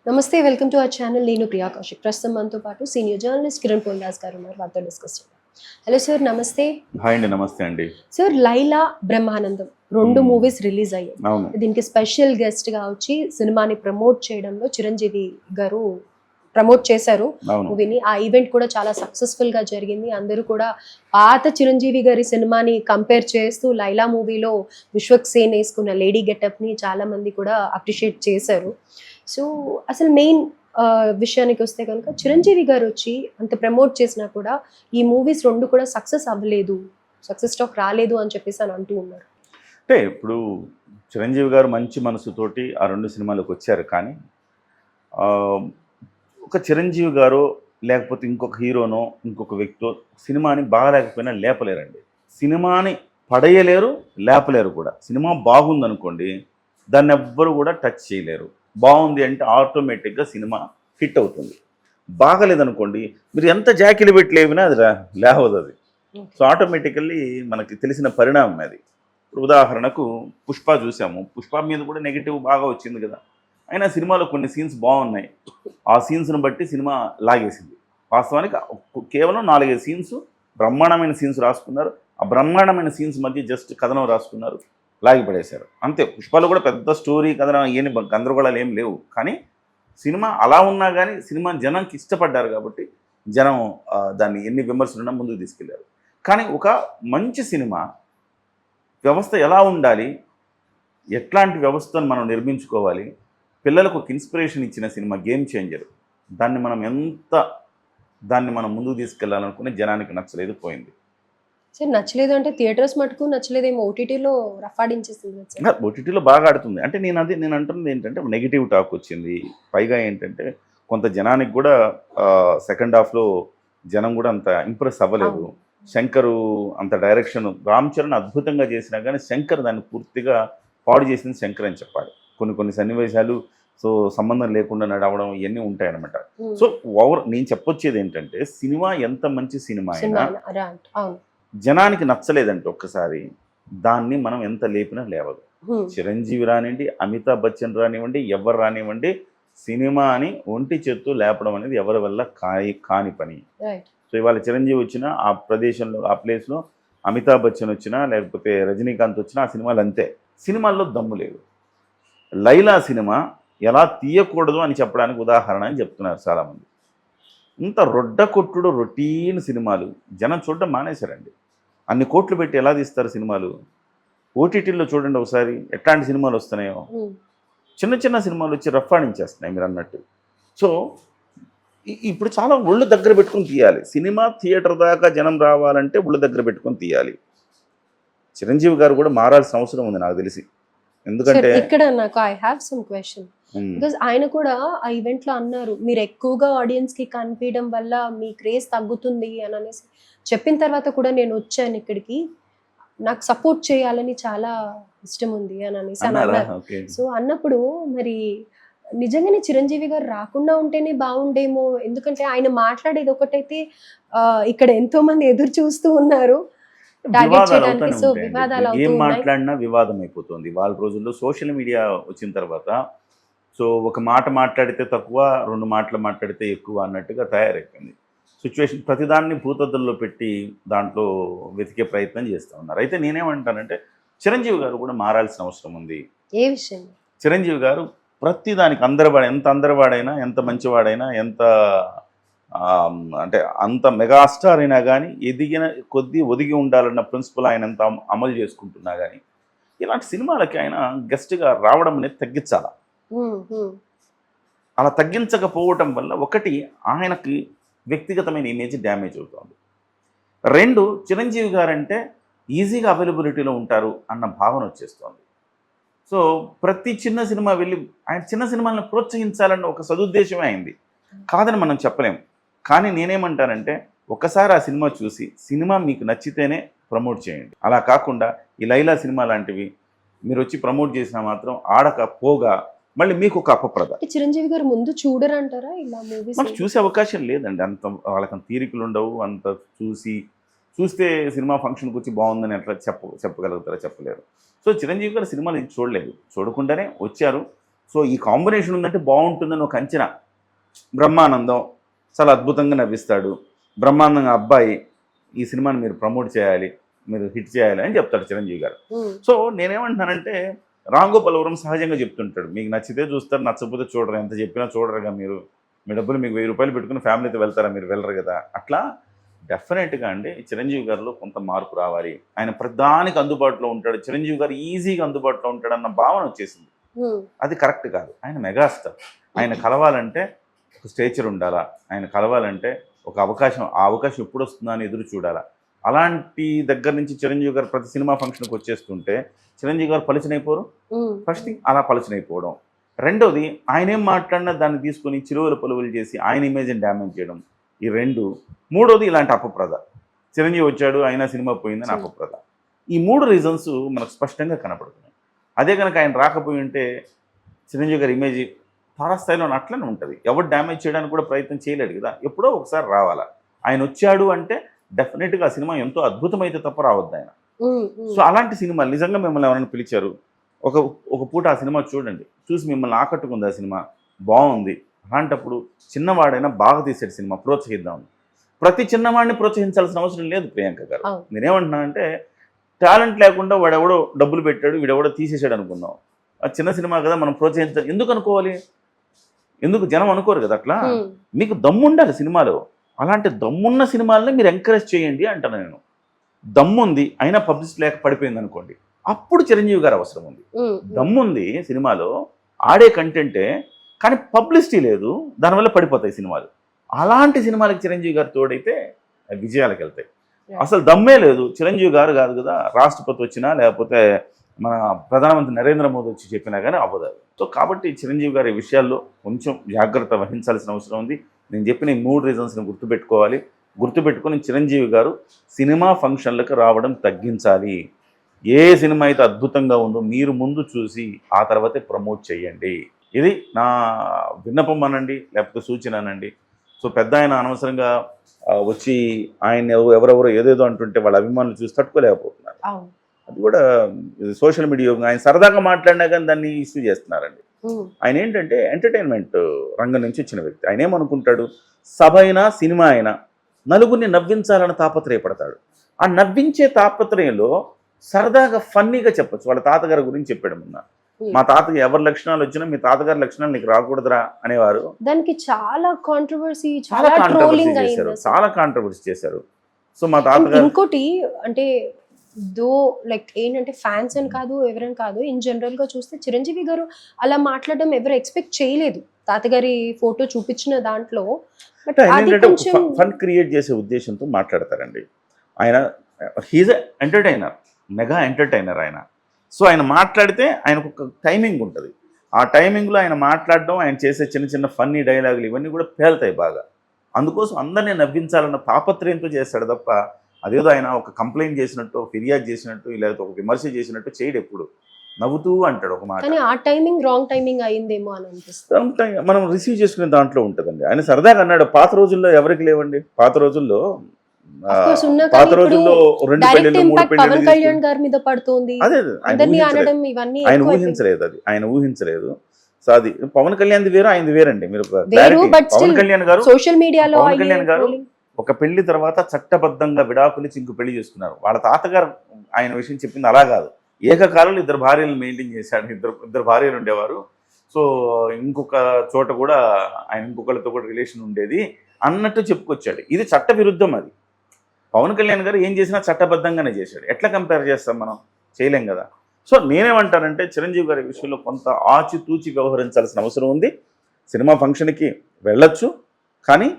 నమస్తే welcome to our channel. నేను ప్రియా కౌశిక్. ప్రస్తుతం మనతో పాటు సీనియర్ జర్నలిస్ట్ కిరణ్ పోల్దాస్ గారు ఉన్నారు. వారితో డిస్కస్ చేద్దాం. హలో సార్, నమస్తే. హాయ్ అండి, నమస్తే అండి. సార్, లైలా బ్రహ్మానందం రెండు మూవీస్ రిలీజ్ అయ్యాయి. అవును. దీనికి స్పెషల్ గెస్ట్ గా వచ్చి సినిమాని ప్రమోట్ చేయడంలో చిరంజీవి గారు ప్రమోట్ చేశారు మూవీని. ఆ ఈవెంట్ కూడా చాలా సక్సెస్ఫుల్ గా జరిగింది. అందరూ కూడా పాత చిరంజీవి గారి సినిమాని కంపేర్ చేస్తూ లైలా మూవీలో విశ్వక్ సేన్ వేసుకున్న లేడీ గెటప్ ని చాలా మంది కూడా అప్రిషియేట్ చేశారు. సో అసలు మెయిన్ విషయానికి వస్తే కనుక చిరంజీవి గారు వచ్చి అంత ప్రమోట్ చేసినా కూడా ఈ మూవీస్ రెండు కూడా సక్సెస్ అవ్వలేదు, సక్సెస్ స్టాక్ రాలేదు అని చెప్పేసి అని అంటూ ఉన్నారు. అంటే ఇప్పుడు చిరంజీవి గారు మంచి మనసుతోటి ఆ రెండు సినిమాలకు వచ్చారు. కానీ ఒక చిరంజీవి గారు లేకపోతే ఇంకొక హీరోనో ఇంకొక వ్యక్తో సినిమాని బాగాలేకపోయినా లేపలేరండి. సినిమాని పడేయలేరు, లేపలేరు కూడా. సినిమా బాగుందనుకోండి, దాన్ని ఎవ్వరు కూడా టచ్ చేయలేరు. బాగుంది అంటే ఆటోమేటిక్గా సినిమా హిట్ అవుతుంది. బాగలేదనుకోండి, మీరు ఎంత జాకీలు పెట్టి లేవినా అది లేవదు అది. సో ఆటోమేటికల్లీ మనకి తెలిసిన పరిణామం అది. ఇప్పుడు ఉదాహరణకు పుష్ప చూసాము. పుష్ప మీద కూడా నెగిటివ్ బాగా వచ్చింది కదా. అయినా సినిమాలో కొన్ని సీన్స్ బాగున్నాయి. ఆ సీన్స్ను బట్టి సినిమా లాగేసింది. వాస్తవానికి కేవలం 4-5 సీన్స్ బ్రహ్మాండమైన సీన్స్ రాసుకున్నారు. ఆ బ్రహ్మాండమైన సీన్స్ మధ్య జస్ట్ కథనం రాసుకున్నారు, లాగిపడేశారు అంతే. పుష్పలో కూడా పెద్ద స్టోరీ కథనం ఏమి గందరగోళాలు ఏం లేవు. కానీ సినిమా అలా ఉన్నా కానీ సినిమా జనంకి ఇష్టపడ్డారు కాబట్టి జనం దాన్ని ఎన్ని విమర్శలున్నా ముందుకు తీసుకెళ్లారు. కానీ ఒక మంచి సినిమా వ్యవస్థ ఎలా ఉండాలి, ఎట్లాంటి వ్యవస్థను మనం నిర్మించుకోవాలి, పిల్లలకు ఒక ఇన్స్పిరేషన్ ఇచ్చిన సినిమా గేమ్ చేంజర్. దాన్ని మనం ముందుకు తీసుకెళ్లాలనుకునే జనానికి నచ్చలేదు, పోయింది. సార్, నచ్చలేదు అంటే థియేటర్స్ మటుకు నచ్చలేదేమో, ఓటీటీలో రఫాడించేసింది. ఓటీటీలో బాగా ఆడుతుంది అంటే నేను అంటున్నది ఏంటంటే నెగిటివ్ టాక్ వచ్చింది. పైగా ఏంటంటే కొంత జనానికి కూడా సెకండ్ హాఫ్లో జనం కూడా అంత ఇంప్రెస్ అవ్వలేదు. శంకరు అంత డైరెక్షన్, రామ్ చరణ్ అద్భుతంగా చేసినా కానీ శంకర్ దాన్ని పూర్తిగా పాడు చేసింది శంకర్ అని చెప్పాలి. కొన్ని సన్నివేశాలు సంబంధం లేకుండా నడవడం ఇవన్నీ ఉంటాయన్నమాట. సో నేను చెప్పొచ్చేది ఏంటంటే సినిమా ఎంత మంచి సినిమా అయినా జనానికి నచ్చలేదంటే ఒక్కసారి దాన్ని మనం ఎంత లేపినా లేవదు. చిరంజీవి రానివ్వండి, అమితాబ్ బచ్చన్ రానివ్వండి, ఎవరు రానివ్వండి, సినిమాని ఒంటి చేత్తో లేపడం అనేది ఎవరి వల్ల కాని పని. సో ఇవాళ చిరంజీవి వచ్చినా ఆ ప్రదేశంలో ఆ ప్లేస్లో అమితాబ్ బచ్చన్ వచ్చినా లేకపోతే రజనీకాంత్ వచ్చినా ఆ సినిమాలు అంతే. సినిమాల్లో దమ్ము లేదు. లైలా సినిమా ఎలా తీయకూడదు అని చెప్పడానికి ఉదాహరణ అని చెప్తున్నారు చాలామంది. ఇంత రొడ్డకొట్టుడు రొటీన్ సినిమాలు జనం చూడడం మానేశారండి. అన్ని కోట్లు పెట్టి ఎలా తీస్తారు సినిమాలు? ఓటీటీల్లో చూడండి ఒకసారి ఎట్లాంటి సినిమాలు వస్తున్నాయో. చిన్న సినిమాలు వచ్చి రఫాడించేస్తున్నాయి మీరు అన్నట్టు. సో ఇప్పుడు చాలా ఒళ్ళు దగ్గర పెట్టుకొని తీయాలి. సినిమా థియేటర్ దాకా జనం రావాలంటే ఒళ్ళు దగ్గర పెట్టుకొని తీయాలి. చిరంజీవి గారు కూడా మారాల్సిన అవసరం ఉంది నాకు తెలిసి. ఎందుకంటే ఇక్కడ నాకు I have some question. Because ఆయన కూడా ఆ ఈవెంట్ లో అన్నారు, మీరు ఎక్కువగా ఆడియన్స్ కి కనిపించడం వల్ల మీ క్రేజ్ తగ్గుతుంది అని అనేసి చెప్పిన తర్వాత కూడా నేను వచ్చాను ఇక్కడికి, నాకు సపోర్ట్ చేయాలని చాలా ఇష్టం ఉంది అని అనేసి అన్నారు. సో అన్నప్పుడు మరి నిజంగానే చిరంజీవి గారు రాకుండా ఉంటేనే బాగుండేమో. ఎందుకంటే ఆయన మాట్లాడేది ఒకటైతే ఇక్కడ ఎంతో మంది ఎదురు చూస్తూ ఉన్నారు టార్గెట్ చేయడానికి. సో వివాదాలు ఏం మాట్లాడినా వివాదం అయిపోతుంది. వాళ్ళ రోజుల్లో సోషల్ మీడియా వచ్చిన తర్వాత సో ఒక మాట మాట్లాడితే తక్కువ, 2 మాటలు మాట్లాడితే ఎక్కువ అన్నట్టుగా తయారైపోయింది సిచ్యువేషన్. ప్రతిదాన్ని భూతద్దంలో పెట్టి దాంట్లో వెతికే ప్రయత్నం చేస్తూ ఉన్నారు. అయితే నేనేమంటానంటే చిరంజీవి గారు కూడా మారాల్సిన అవసరం ఉంది. ఏ విషయం? చిరంజీవి గారు ప్రతిదానికి ఎంత అందరివాడైనా, ఎంత మంచివాడైనా, ఎంత అంటే అంత మెగాస్టార్ అయినా కానీ ఎదిగిన కొద్దీ ఒదిగి ఉండాలన్న ప్రిన్సిపల్ ఆయన ఎంత అమలు చేసుకుంటున్నా కానీ ఇలాంటి సినిమాలకి ఆయన గెస్ట్గా రావడం అనేది తగ్గించాల. అలా తగ్గించకపోవటం వల్ల ఒకటి ఆయనకి వ్యక్తిగతమైన ఇమేజ్ డ్యామేజ్ అవుతుంది. 2 చిరంజీవి గారంటే ఈజీగా అవైలబిలిటీలో ఉంటారు అన్న భావన వచ్చేస్తుంది. సో ప్రతి చిన్న సినిమా వెళ్ళి ఆయన చిన్న సినిమాలను ప్రోత్సహించాలన్న ఒక సదుద్దేశమే అయింది, కాదని మనం చెప్పలేం. కానీ నేనేమంటానంటే ఒకసారి ఆ సినిమా చూసి సినిమా మీకు నచ్చితేనే ప్రమోట్ చేయండి. అలా కాకుండా ఈ లైలా సినిమా లాంటివి మీరు వచ్చి ప్రమోట్ చేసినా మాత్రం ఆడక పోగా మళ్ళీ మీకు ఒక అపప్రద. చిరంజీవి గారు ముందు చూడరంటారా ఇలా మూవీస్? మనకు చూసే అవకాశం లేదండి. అంత వాళ్ళకి తీరికలు ఉండవు. అంత చూస్తే సినిమా ఫంక్షన్కి వచ్చి బాగుందని ఎట్లా చెప్పగలుగుతారా? చెప్పలేరు. సో చిరంజీవి గారు సినిమాలు చూడలేదు, చూడకుండానే వచ్చారు. సో ఈ కాంబినేషన్ ఉందంటే బాగుంటుందని ఒక అంచనా. బ్రహ్మానందం చాలా అద్భుతంగా నవ్విస్తాడు, బ్రహ్మానందంగా అబ్బాయి ఈ సినిమాని మీరు ప్రమోట్ చేయాలి, మీరు హిట్ చేయాలి అని చెప్తాడు చిరంజీవి గారు. సో నేనేమంటున్నానంటే రామ్ గోపాల్ వర్మ సహజంగా చెప్తుంటాడు, మీకు నచ్చితే చూస్తారు, నచ్చకపోతే చూడరు, ఎంత చెప్పినా చూడరుగా మీరు, మీ డబ్బులు మీకు 1000 రూపాయలు పెట్టుకుని ఫ్యామిలీతో వెళ్తారా, మీరు వెళ్ళరు కదా. అట్లా డెఫినెట్గా అండి చిరంజీవి గారిలో కొంత మార్పు రావాలి. ఆయన ప్రధానికి అందుబాటులో ఉంటాడు, చిరంజీవి గారు ఈజీగా అందుబాటులో ఉంటాడన్న భావన వచ్చేసింది. అది కరెక్ట్ కాదు. ఆయన మెగాస్టార్, ఆయన కలవాలంటే ఒక స్టేచర్ ఉండాలా, ఆయన కలవాలంటే ఒక అవకాశం, ఆ అవకాశం ఎప్పుడు వస్తుందా అని ఎదురు చూడాలా. అలాంటి దగ్గర నుంచి చిరంజీవి గారు ప్రతి సినిమా ఫంక్షన్కి వచ్చేస్తుంటే చిరంజీవి గారు పలుచనైపోరు. ఫస్ట్ థింగ్ అలా పలుచనైపోవడం. రెండోది ఆయన ఏం మాట్లాడినా దాన్ని తీసుకొని చిరువలు పొలువులు చేసి ఆయన ఇమేజ్ని డ్యామేజ్ చేయడం, ఈ రెండు. మూడోది ఇలాంటి అపప్రద, చిరంజీవి వచ్చాడు అయినా సినిమా పోయిందని అపప్రద. ఈ 3 రీజన్స్ మనకు స్పష్టంగా కనపడుతున్నాయి. అదే కనుక ఆయన రాకపోయి ఉంటే చిరంజీవి గారి ఇమేజ్ తారాస్థాయిలో అట్లనే ఉంటుంది. ఎవరు డ్యామేజ్ చేయడానికి కూడా ప్రయత్నం చేయలేడు కదా, ఎప్పుడో ఒకసారి రావాలా. ఆయన వచ్చాడు అంటే డెఫినెట్గా ఆ సినిమా ఎంతో అద్భుతమైతే తప్ప రావద్దు ఆయన. సో అలాంటి సినిమాలు నిజంగా మిమ్మల్ని ఎవరైనా పిలిచారు, ఒక పూట ఆ సినిమా చూడండి, చూసి మిమ్మల్ని ఆకట్టుకుంది, ఆ సినిమా బాగుంది, అలాంటప్పుడు చిన్నవాడైనా బాగా తీసాడు సినిమా, ప్రోత్సహిద్దాం. ప్రతి చిన్నవాడిని ప్రోత్సహించాల్సిన అవసరం లేదు ప్రియాంక గారు. నేనేమంటున్నా అంటే టాలెంట్ లేకుండా వాడెవడో డబ్బులు పెట్టాడు, వీడెవడో తీసేసాడు అనుకుందాం, ఆ చిన్న సినిమా కదా మనం ప్రోత్సహించాలి ఎందుకు అనుకోవాలి, ఎందుకు జనం అనుకోరు కదా అట్లా. మీకు దమ్ము ఉండాలి సినిమాలో, అలాంటి దమ్మున్న సినిమాలని మీరు ఎంకరేజ్ చేయండి అంటాను నేను. దమ్ముంది అయినా పబ్లిసిటీ లేక పడిపోయింది అనుకోండి, అప్పుడు చిరంజీవి గారు అవసరం ఉంది. దమ్ముంది సినిమాలో, ఆడే కంటెంటే, కానీ పబ్లిసిటీ లేదు, దానివల్ల పడిపోతాయి సినిమాలు. అలాంటి సినిమాలకి చిరంజీవి గారు తోడైతే విజయాలకు వెళ్తాయి. అసలు దమ్మే లేదు, చిరంజీవి గారు కాదు కదా, రాష్ట్రపతి వచ్చినా లేకపోతే మన ప్రధానమంత్రి నరేంద్ర మోదీ వచ్చి చెప్పినా కానీ అవ్వదు. సో కాబట్టి చిరంజీవి గారి విషయాల్లో కొంచెం జాగ్రత్త వహించాల్సిన అవసరం ఉంది. నేను చెప్పిన ఈ 3 రీజన్స్ని గుర్తుపెట్టుకోవాలి. గుర్తుపెట్టుకుని చిరంజీవి గారు సినిమా ఫంక్షన్లకు రావడం తగ్గించాలి. ఏ సినిమా అయితే అద్భుతంగా ఉందో మీరు ముందు చూసి ఆ తర్వాతే ప్రమోట్ చేయండి. ఇది నా విన్నపం అనండి, లేకపోతే సూచన అనండి. సో పెద్ద ఆయన అనవసరంగా వచ్చి ఆయన ఎవరెవరో ఏదేదో అంటుంటే వాళ్ళ అభిమానులు చూసి తట్టుకోలేకపోతున్నారు. అది కూడా సోషల్ మీడియా ఆయన సరదాగా మాట్లాడినా కానీ దాన్ని ఇష్యూ చేస్తున్నారండి. ఆయన ఏంటంటే ఎంటర్టైన్మెంట్ రంగం నుంచి వచ్చిన వ్యక్తి. ఆయన ఏమనుకుంటాడు, సభ అయినా సినిమా అయినా నలుగురిని నవ్వించాలని తాపత్రయపడతాడు. ఆ నవ్వించే తాపత్రయంలో సరదాగా ఫన్నీగా చెప్పచ్చు. వాళ్ళ తాతగారి గురించి చెప్పాడు మొన్న, మా తాతకి ఎవరి లక్షణాలు వచ్చినా మీ తాతగారి లక్షణాలు నీకు రాకూడదురా అనేవారు. దానికి చాలా కాంట్రవర్సీ చేశారు. సో మా తాతగారు ఇంకోటి అంటే లైక్ ఏంటంటే ఫ్యాన్స్ అని కాదు, ఎవరైనా కాదు, ఇన్ జనరల్ గా చూస్తే చిరంజీవి గారు అలా మాట్లాడడం ఎవరు ఎక్స్పెక్ట్ చేయలేదు. తాతగారి ఫోటో చూపించిన దాంట్లో ఫన్ క్రియేట్ చేసే ఉద్దేశంతో మాట్లాడతారండి. ఆయన హీజ్ ఎంటర్టైనర్, మెగా ఎంటర్టైనర్ ఆయన. సో ఆయన మాట్లాడితే ఆయనకు ఒక టైమింగ్ ఉంటుంది. ఆ టైమింగ్లో ఆయన మాట్లాడడం, ఆయన చేసే చిన్న చిన్న ఫన్నీ డైలాగులు ఇవన్నీ కూడా పేలుతాయి బాగా. అందుకోసం అందరినీ నవ్వించాలన్న తాపత్రయంతో చేస్తాడు తప్ప అదేదో ఆయన ఒక కంప్లైంట్ చేసినట్టు, ఫిర్యాదు చేసినట్టు, లేకపోతే ఒక విమర్శ చేసినట్టు చేయడు. ఎప్పుడు నవ్వుతూ అంటాడు ఒక మాట. ఆ టైమింగ్ రాంగ్ టైమింగ్ అయిందేమో అని అనిపిస్తుంది. మనం రిసీవ్ చేసుకునే దాంట్లో ఉంటుందండి. ఆయన సరదాగా అన్నాడు, పాత రోజుల్లో ఎవరికి లేవండి, పాత రోజుల్లో 2 పెళ్ళిళ్ళు 3 పెళ్ళిళ్ళు. అదే ఆయన ఊహించలేదు, అది ఆయన ఊహించలేదు. సో అది పవన్ కళ్యాణ్ వేరు, ఆయనది వేరండి. మీరు పవన్ కళ్యాణ్ గారు ఒక పెళ్లి తర్వాత చట్టబద్ధంగా విడాకులిచ్చి ఇంకో పెళ్లి చేసుకున్నారు. వాళ్ళ తాతగారు ఆయన విషయం చెప్పింది అలా కాదు, ఏకకాలంలో 2 భార్యలు మెయింటైన్ చేశాడు. ఇద్దరు భార్యలు ఉండేవారు. సో ఇంకొక చోట కూడా ఆయన ఇంకొకరితో కూడా రిలేషన్ ఉండేది అన్నట్టు చెప్పుకొచ్చాడు. ఇది చట్ట విరుద్ధం. అది పవన్ కళ్యాణ్ గారు ఏం చేసినా చట్టబద్ధంగానే చేశాడు. ఎట్లా కంపేర్ చేస్తాం మనం, చేయలేం కదా. సో నేనేమంటానంటే చిరంజీవి గారి విషయంలో కొంత ఆచితూచి వ్యవహరించాల్సిన అవసరం ఉంది. సినిమా ఫంక్షన్కి వెళ్ళొచ్చు, కానీ